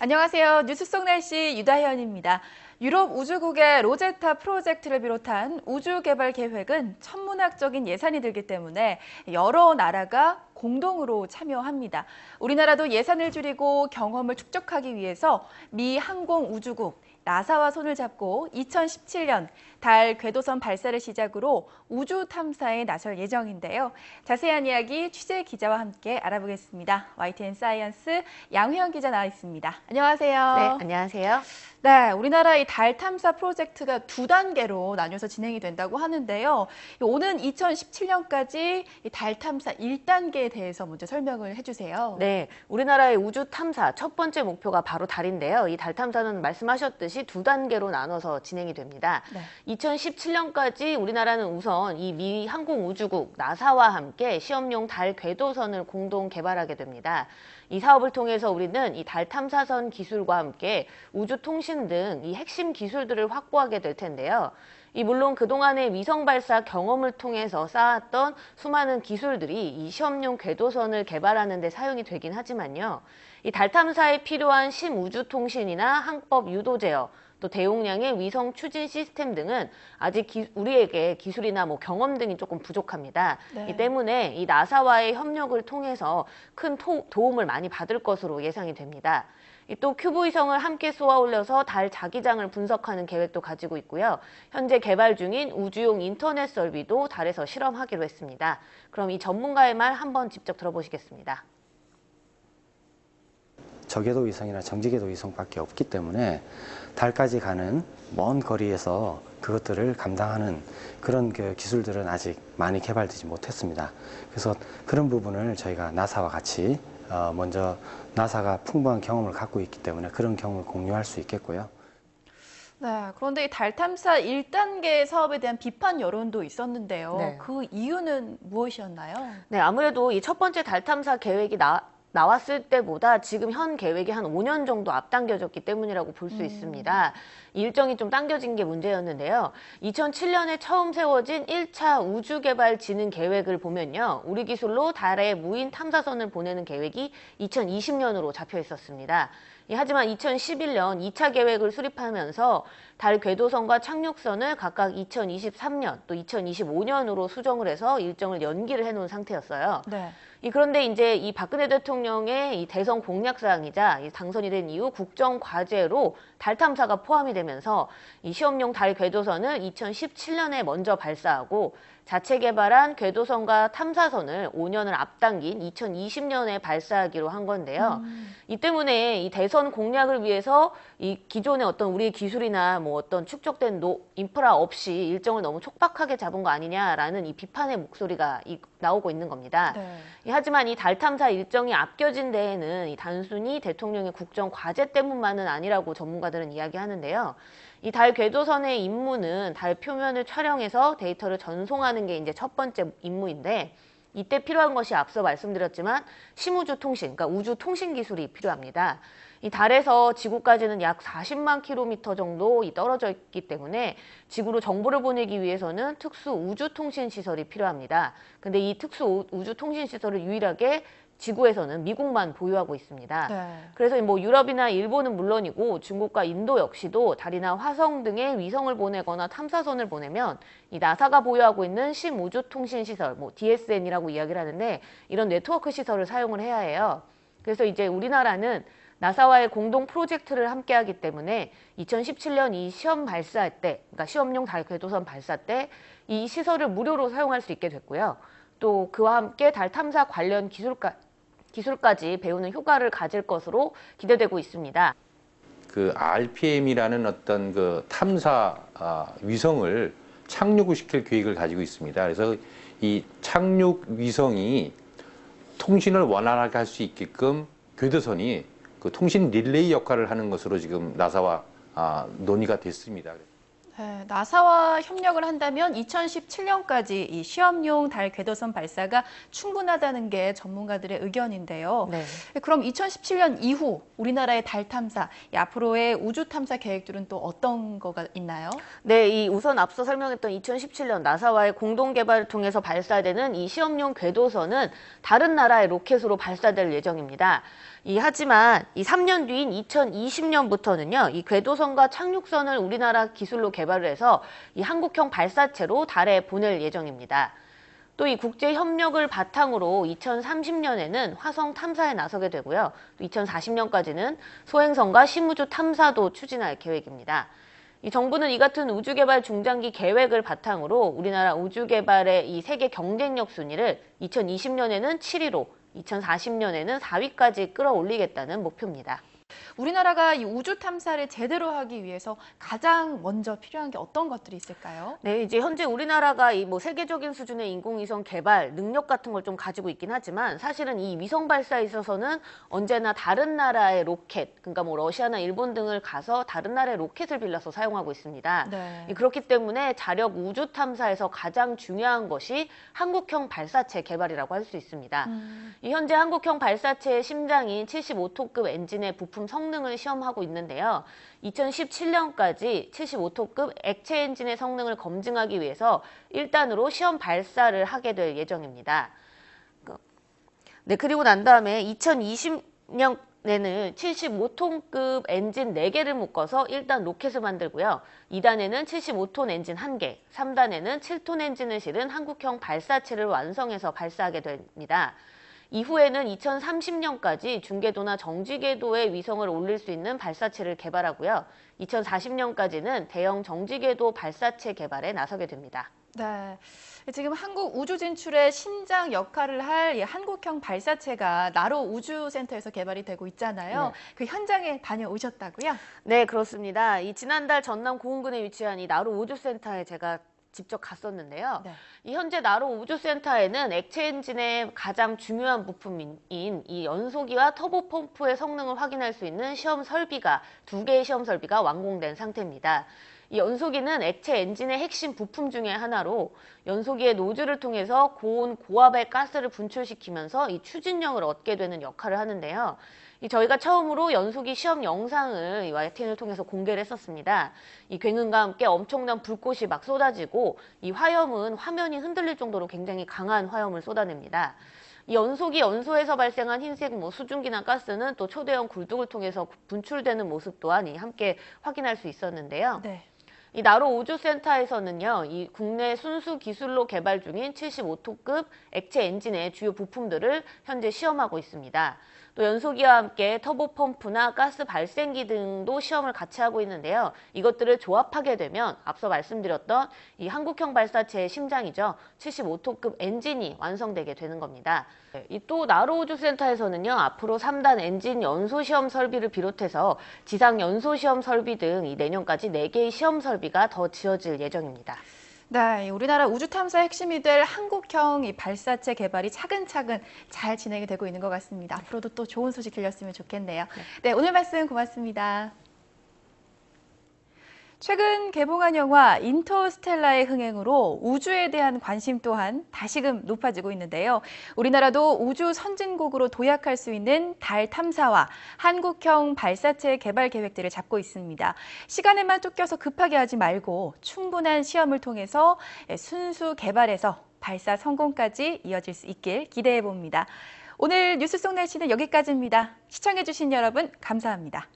안녕하세요. 뉴스 속 날씨 유다현입니다. 유럽 우주국의 로제타 프로젝트를 비롯한 우주 개발 계획은 천문학적인 예산이 들기 때문에 여러 나라가 공동으로 참여합니다. 우리나라도 예산을 줄이고 경험을 축적하기 위해서 미 항공우주국 나사와 손을 잡고 2017년 달 궤도선 발사를 시작으로 우주 탐사에 나설 예정인데요. 자세한 이야기 취재 기자와 함께 알아보겠습니다. YTN 사이언스 양회영 기자 나와 있습니다. 안녕하세요. 네, 안녕하세요. 네, 우리나라 이 달 탐사 프로젝트가 두 단계로 나뉘어서 진행이 된다고 하는데요. 오는 2017년까지 달 탐사 1단계에 대해서 먼저 설명을 해주세요. 네, 우리나라의 우주 탐사 첫 번째 목표가 바로 달인데요. 이 달 탐사는 말씀하셨듯이 두 단계로 나눠서 진행이 됩니다. 네. 2017년까지 우리나라는 우선 이 미 항공우주국 나사와 함께 시험용 달 궤도선을 공동 개발하게 됩니다. 이 사업을 통해서 우리는 이 달 탐사선 기술과 함께 우주 통신 등 이 핵심 기술들을 확보하게 될 텐데요. 물론 그동안의 위성 발사 경험을 통해서 쌓았던 수많은 기술들이 이 시험용 궤도선을 개발하는 데 사용이 되긴 하지만요. 이 달 탐사에 필요한 심우주 통신이나 항법 유도 제어, 또 대용량의 위성 추진 시스템 등은 아직 우리에게 기술이나 경험 등이 조금 부족합니다. 네. 이 때문에 이 나사와의 협력을 통해서 큰 도움을 많이 받을 것으로 예상이 됩니다. 또 큐브 위성을 함께 쏘아 올려서 달 자기장을 분석하는 계획도 가지고 있고요. 현재 개발 중인 우주용 인터넷 설비도 달에서 실험하기로 했습니다. 그럼 이 전문가의 말 한번 직접 들어보시겠습니다. 저궤도 위성이나 정지궤도 위성밖에 없기 때문에 달까지 가는 먼 거리에서 그것들을 감당하는 그런 기술들은 아직 많이 개발되지 못했습니다. 그래서 그런 부분을 저희가 나사와 같이 먼저 나사가 풍부한 경험을 갖고 있기 때문에 그런 경험을 공유할 수 있겠고요. 네, 그런데 이 달 탐사 1단계 사업에 대한 비판 여론도 있었는데요. 네. 그 이유는 무엇이었나요? 네, 아무래도 이 첫 번째 달 탐사 계획이 나왔을 때보다 지금 현 계획이 한 5년 정도 앞당겨졌기 때문이라고 볼 수 있습니다. 일정이 좀 당겨진 게 문제였는데요. 2007년에 처음 세워진 1차 우주개발진흥 계획을 보면요. 우리 기술로 달에 무인 탐사선을 보내는 계획이 2020년으로 잡혀 있었습니다. 하지만 2011년 2차 계획을 수립하면서 달 궤도선과 착륙선을 각각 2023년 또 2025년으로 수정을 해서 일정을 연기를 해놓은 상태였어요. 네. 그런데 이제 이 박근혜 대통령의 이 대선 공약사항이자 당선이 된 이후 국정 과제로 달 탐사가 포함이 되면서 이 시험용 달 궤도선을 2017년에 먼저 발사하고 자체 개발한 궤도선과 탐사선을 5년을 앞당긴 2020년에 발사하기로 한 건데요. 이 때문에 이 대선 공약을 위해서 이 기존의 어떤 우리의 기술이나 어떤 축적된 인프라 없이 일정을 너무 촉박하게 잡은 거 아니냐라는 이 비판의 목소리가 나오고 있는 겁니다. 네. 하지만 이 달 탐사 일정이 앞겨진 데에는 단순히 대통령의 국정 과제 때문만은 아니라고 전문가들은 이야기하는데요. 이 달 궤도선의 임무는 달 표면을 촬영해서 데이터를 전송하는 게 이제 첫 번째 임무인데 이때 필요한 것이 앞서 말씀드렸지만 심우주 통신, 그러니까 우주 통신 기술이 필요합니다. 이 달에서 지구까지는 약 40만 킬로미터 정도 떨어져 있기 때문에 지구로 정보를 보내기 위해서는 특수 우주 통신 시설이 필요합니다. 근데 이 특수 우주 통신 시설을 유일하게 지구에서는 미국만 보유하고 있습니다. 네. 그래서 유럽이나 일본은 물론이고 중국과 인도 역시도 달이나 화성 등의 위성을 보내거나 탐사선을 보내면 이 나사가 보유하고 있는 심우주통신시설, DSN이라고 이야기를 하는데 이런 네트워크 시설을 사용을 해야 해요. 그래서 이제 우리나라는 나사와의 공동 프로젝트를 함께하기 때문에 2017년 이 시험 발사할 때, 그러니까 시험용 달 궤도선 발사 때 이 시설을 무료로 사용할 수 있게 됐고요. 또 그와 함께 달 탐사 관련 기술까지 배우는 효과를 가질 것으로 기대되고 있습니다. 그 RPM이라는 어떤 그 탐사 위성을 착륙을 시킬 계획을 가지고 있습니다. 그래서 이 착륙 위성이 통신을 원활하게 할 수 있게끔 궤도선이 그 통신 릴레이 역할을 하는 것으로 지금 나사와 논의가 됐습니다. 네, 나사와 협력을 한다면 2017년까지 이 시험용 달 궤도선 발사가 충분하다는 게 전문가들의 의견인데요. 네. 그럼 2017년 이후 우리나라의 달 탐사, 이 앞으로의 우주 탐사 계획들은 또 어떤 거가 있나요? 네, 이 우선 앞서 설명했던 2017년 나사와의 공동 개발을 통해서 발사되는 이 시험용 궤도선은 다른 나라의 로켓으로 발사될 예정입니다. 하지만 이 3년 뒤인 2020년부터는요, 이 궤도선과 착륙선을 우리나라 기술로 개발을 해서 이 한국형 발사체로 달에 보낼 예정입니다. 또 이 국제 협력을 바탕으로 2030년에는 화성 탐사에 나서게 되고요. 또 2040년까지는 소행성과 심우주 탐사도 추진할 계획입니다. 이 정부는 이 같은 우주개발 중장기 계획을 바탕으로 우리나라 우주개발의 이 세계 경쟁력 순위를 2020년에는 7위로 2040년에는 4위까지 끌어올리겠다는 목표입니다. 우리나라가 이 우주 탐사를 제대로 하기 위해서 가장 먼저 필요한 게 어떤 것들이 있을까요? 네, 이제 현재 우리나라가 이 세계적인 수준의 인공위성 개발 능력 같은 걸 좀 가지고 있긴 하지만 사실은 이 위성 발사에 있어서는 언제나 다른 나라의 로켓, 그러니까 러시아나 일본 등을 가서 다른 나라의 로켓을 빌려서 사용하고 있습니다. 네. 그렇기 때문에 자력 우주 탐사에서 가장 중요한 것이 한국형 발사체 개발이라고 할 수 있습니다. 이 현재 한국형 발사체의 심장인 75톤급 엔진의 부품 성능을 시험하고 있는데요. 2017년까지 75톤급 액체 엔진의 성능을 검증하기 위해서 1단으로 시험 발사를 하게 될 예정입니다. 네, 그리고 난 다음에 2020년에는 75톤급 엔진 4개를 묶어서 1단 로켓을 만들고요. 2단에는 75톤 엔진 1개, 3단에는 7톤 엔진을 실은 한국형 발사체를 완성해서 발사하게 됩니다. 이후에는 2030년까지 중궤도나 정지궤도의 위성을 올릴 수 있는 발사체를 개발하고요. 2040년까지는 대형 정지궤도 발사체 개발에 나서게 됩니다. 네. 지금 한국 우주 진출의 심장 역할을 할 이 한국형 발사체가 나로 우주센터에서 개발이 되고 있잖아요. 네. 그 현장에 다녀오셨다고요? 네, 그렇습니다. 지난달 전남 고흥군에 위치한 이 나로 우주센터에 제가 직접 갔었는데요. 네. 이 현재 나로 우주센터에는 액체 엔진의 가장 중요한 부품인 이 연소기와 터보 펌프의 성능을 확인할 수 있는 시험 설비가 2개의 시험 설비가 완공된 상태입니다. 이 연소기는 액체 엔진의 핵심 부품 중에 하나로 연소기의 노즐을 통해서 고온 고압의 가스를 분출시키면서 이 추진력을 얻게 되는 역할을 하는데요. 저희가 처음으로 연소기 시험 영상을 이 YTN을 통해서 공개를 했었습니다. 이 굉음과 함께 엄청난 불꽃이 막 쏟아지고 이 화염은 화면이 흔들릴 정도로 굉장히 강한 화염을 쏟아냅니다. 이 연소기 연소에서 발생한 흰색 수증기나 가스는 또 초대형 굴뚝을 통해서 분출되는 모습 또한 함께 확인할 수 있었는데요. 네. 이 나로 우주센터에서는요, 이 국내 순수 기술로 개발 중인 75톤급 액체 엔진의 주요 부품들을 현재 시험하고 있습니다. 또 연소기와 함께 터보 펌프나 가스 발생기 등도 시험을 같이 하고 있는데요. 이것들을 조합하게 되면 앞서 말씀드렸던 이 한국형 발사체의 심장이죠. 75톤급 엔진이 완성되게 되는 겁니다. 또 나로 우주센터에서는요, 앞으로 3단 엔진 연소 시험 설비를 비롯해서 지상 연소 시험 설비 등 내년까지 4개의 시험 설비가 더 지어질 예정입니다. 네, 우리나라 우주 탐사의 핵심이 될 한국형 이 발사체 개발이 차근차근 잘 진행이 되고 있는 것 같습니다. 앞으로도 또 좋은 소식 들렸으면 좋겠네요. 네, 오늘 말씀 고맙습니다. 최근 개봉한 영화 인터스텔라의 흥행으로 우주에 대한 관심 또한 다시금 높아지고 있는데요. 우리나라도 우주 선진국으로 도약할 수 있는 달 탐사와 한국형 발사체 개발 계획들을 잡고 있습니다. 시간에만 쫓겨서 급하게 하지 말고 충분한 시험을 통해서 순수 개발에서 발사 성공까지 이어질 수 있길 기대해 봅니다. 오늘 뉴스 속 날씨는 여기까지입니다. 시청해 주신 여러분 감사합니다.